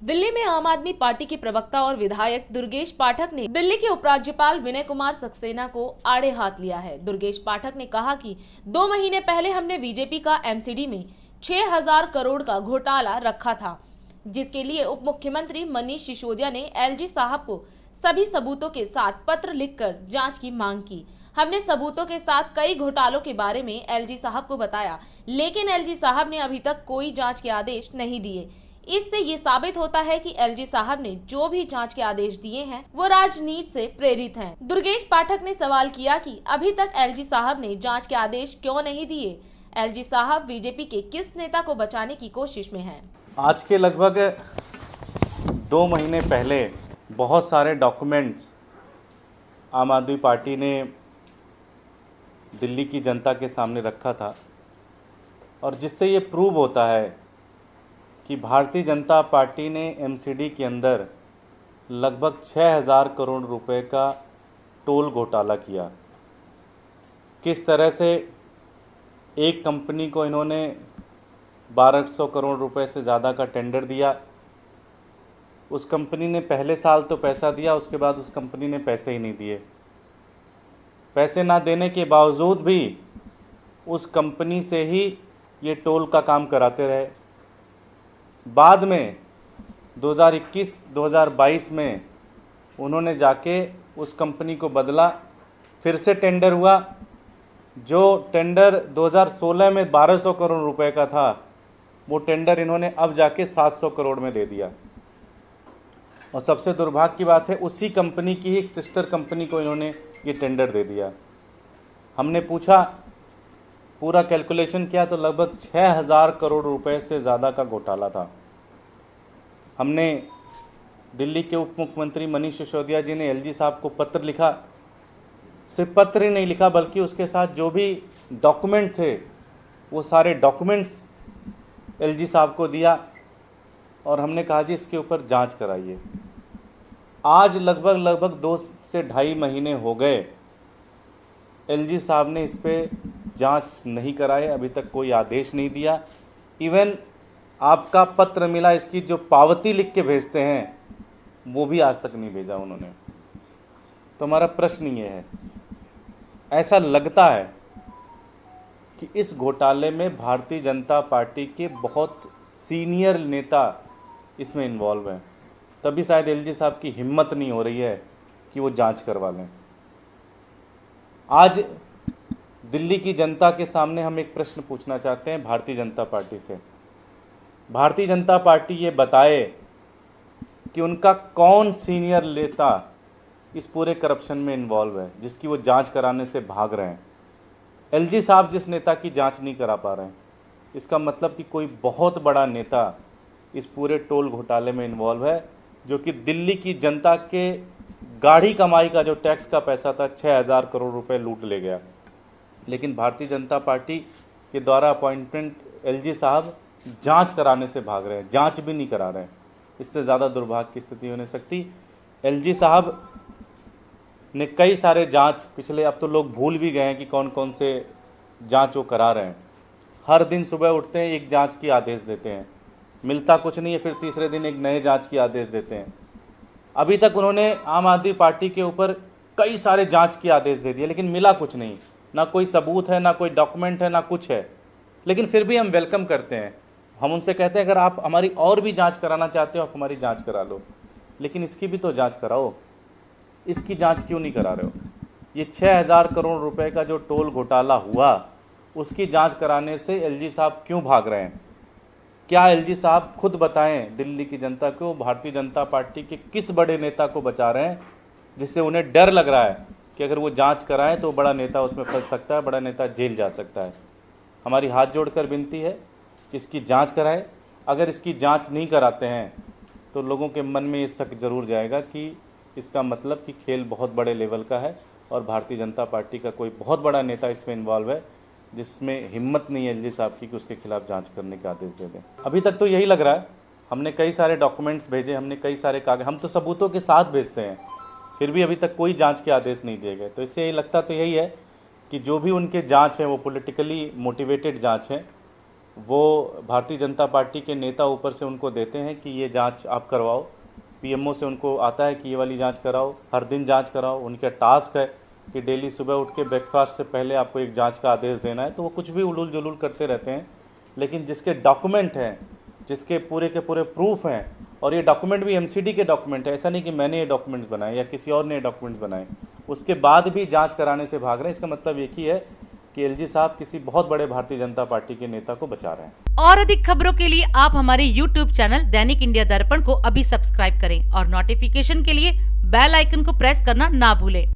दिल्ली में आम आदमी पार्टी के प्रवक्ता और विधायक दुर्गेश पाठक ने दिल्ली के उपराज्यपाल विनय कुमार सक्सेना को आड़े हाथ लिया है। दुर्गेश पाठक ने कहा कि 2 महीने पहले हमने बीजेपी का एमसीडी में 6,000 करोड़ का घोटाला रखा था, जिसके लिए उप मुख्यमंत्री मनीष सिसोदिया ने एलजी साहब को सभी सबूतों के साथ पत्र लिखकर जांच की मांग की। हमने सबूतों के साथ कई घोटालों के बारे में एलजी साहब को बताया, लेकिन एलजी साहब ने अभी तक कोई जांच के आदेश नहीं दिए। इससे ये साबित होता है कि एलजी साहब ने जो भी जांच के आदेश दिए हैं वो राजनीति से प्रेरित हैं। दुर्गेश पाठक ने सवाल किया कि अभी तक एलजी साहब ने जांच के आदेश क्यों नहीं दिए। एलजी साहब बीजेपी के किस नेता को बचाने की कोशिश में हैं? आज के लगभग 2 महीने पहले बहुत सारे डॉक्यूमेंट्स आम आदमी पार्टी ने दिल्ली की जनता के सामने रखा था, और जिससे ये प्रूव होता है कि भारतीय जनता पार्टी ने एमसीडी के अंदर लगभग 6,000 करोड़ रुपए का टोल घोटाला किया। किस तरह से एक कंपनी को इन्होंने 1,200 करोड़ रुपए से ज़्यादा का टेंडर दिया। उस कंपनी ने पहले साल तो पैसा दिया, उसके बाद उस कंपनी ने पैसे ही नहीं दिए। पैसे ना देने के बावजूद भी उस कंपनी से ही ये टोल का काम कराते रहे। बाद में 2021-2022 में उन्होंने जाके उस कंपनी को बदला, फिर से टेंडर हुआ। जो टेंडर 2016 में 1,200 करोड़ रुपए का था, वो टेंडर इन्होंने अब जाके 700 करोड़ में दे दिया। और सबसे दुर्भाग्य की बात है, उसी कंपनी की ही एक सिस्टर कंपनी को इन्होंने ये टेंडर दे दिया। हमने पूछा, पूरा कैलकुलेशन किया तो लगभग 6,000 करोड़ रुपए से ज़्यादा का घोटाला था। हमने दिल्ली के उप मुख्यमंत्री मनीष सिसोदिया जी ने एलजी साहब को पत्र लिखा। सिर्फ पत्र ही नहीं लिखा, बल्कि उसके साथ जो भी डॉक्यूमेंट थे वो सारे डॉक्यूमेंट्स एलजी साहब को दिया, और हमने कहा जी इसके ऊपर जांच कराइए। आज लगभग 2 से ढाई महीने हो गए, एलजी साहब ने इस पर जांच नहीं कराई, अभी तक कोई आदेश नहीं दिया। इवन आपका पत्र मिला, इसकी जो पावती लिख के भेजते हैं वो भी आज तक नहीं भेजा उन्होंने। तो हमारा प्रश्न ये है, ऐसा लगता है कि इस घोटाले में भारतीय जनता पार्टी के बहुत सीनियर नेता इसमें इन्वॉल्व हैं, तभी शायद एलजी साहब की हिम्मत नहीं हो रही है कि वो जांच करवा लें। आज दिल्ली की जनता के सामने हम एक प्रश्न पूछना चाहते हैं भारतीय जनता पार्टी से। भारतीय जनता पार्टी ये बताए कि उनका कौन सीनियर नेता इस पूरे करप्शन में इन्वॉल्व है जिसकी वो जांच कराने से भाग रहे हैं। एलजी साहब जिस नेता की जांच नहीं करा पा रहे हैं, इसका मतलब कि कोई बहुत बड़ा नेता इस पूरे टोल घोटाले में इन्वॉल्व है, जो कि दिल्ली की जनता के गाढ़ी कमाई का जो टैक्स का पैसा था 6,000 करोड़ रुपए लूट ले गया। लेकिन भारतीय जनता पार्टी के द्वारा अपॉइंटमेंट एलजी साहब जांच कराने से भाग रहे हैं, जांच भी नहीं करा रहे हैं। इससे ज़्यादा दुर्भाग्य की स्थिति हो नहीं सकती। एलजी साहब ने कई सारे जांच पिछले, अब तो लोग भूल भी गए हैं कि कौन कौन से जांच वो करा रहे हैं। हर दिन सुबह उठते हैं एक जांच की आदेश देते हैं, मिलता कुछ नहीं है, फिर तीसरे दिन एक नए जांच की आदेश देते हैं। अभी तक उन्होंने आम आदमी पार्टी के ऊपर कई सारे जांच की आदेश दे दिए, लेकिन मिला कुछ नहीं। ना कोई सबूत है, ना कोई डॉक्यूमेंट है, ना कुछ है। लेकिन फिर भी हम वेलकम करते हैं। हम उनसे कहते हैं अगर आप हमारी और भी जांच कराना चाहते हो, आप हमारी जांच करा लो, लेकिन इसकी भी तो जांच कराओ। इसकी जांच क्यों नहीं करा रहे हो? ये 6,000 करोड़ रुपए का जो टोल घोटाला हुआ, उसकी जांच कराने से एलजी साहब क्यों भाग रहे हैं? क्या एलजी साहब खुद बताएं दिल्ली की जनता को, भारतीय जनता पार्टी के किस बड़े नेता को बचा रहे हैं जिससे उन्हें डर लग रहा है कि अगर वो जांच कराएं तो बड़ा नेता उसमें फंस सकता है, बड़ा नेता जेल जा सकता है। हमारी हाथ जोड़कर विनती है कि इसकी जांच कराएं। अगर इसकी जांच नहीं कराते हैं तो लोगों के मन में ये शक जरूर जाएगा कि इसका मतलब कि खेल बहुत बड़े लेवल का है और भारतीय जनता पार्टी का कोई बहुत बड़ा नेता इसमें इन्वॉल्व है, जिसमें हिम्मत नहीं है एलजी साहब की कि उसके खिलाफ जांच करने का आदेश दे दें। अभी तक तो यही लग रहा है। हमने कई सारे डॉक्यूमेंट्स भेजे, हमने कई सारे कागज, हम तो सबूतों के साथ भेजते हैं, फिर भी अभी तक कोई जांच के आदेश नहीं दिए गए। तो इससे यही लगता तो यही है कि जो भी उनके जांच है वो पॉलिटिकली मोटिवेटेड जांच है, वो भारतीय जनता पार्टी के नेता ऊपर से उनको देते हैं कि ये जांच आप करवाओ, पीएमओ से उनको आता है कि ये वाली जांच कराओ, हर दिन जांच कराओ। उनका टास्क है कि डेली सुबह उठ के ब्रेकफास्ट से पहले आपको एक जांच का आदेश देना है। तो वो कुछ भी उलूल जुलूल करते रहते हैं, लेकिन जिसके डॉक्यूमेंट हैं, जिसके पूरे के पूरे प्रूफ हैं, और ये डॉक्यूमेंट भी एमसीडी के डॉक्यूमेंट है, ऐसा नहीं कि मैंने ये डॉक्यूमेंट्स बनाए या किसी और ने डॉक्यूमेंट्स बनाए, उसके बाद भी जांच कराने से भाग रहे हैं। इसका मतलब एक ही है कि एलजी साहब किसी बहुत बड़े भारतीय जनता पार्टी के नेता को बचा रहे हैं। और अधिक खबरों के लिए आप हमारे YouTube चैनल दैनिक इंडिया दर्पण को अभी सब्सक्राइब करें और नोटिफिकेशन के लिए बेल आइकन को प्रेस करना ना भूलें।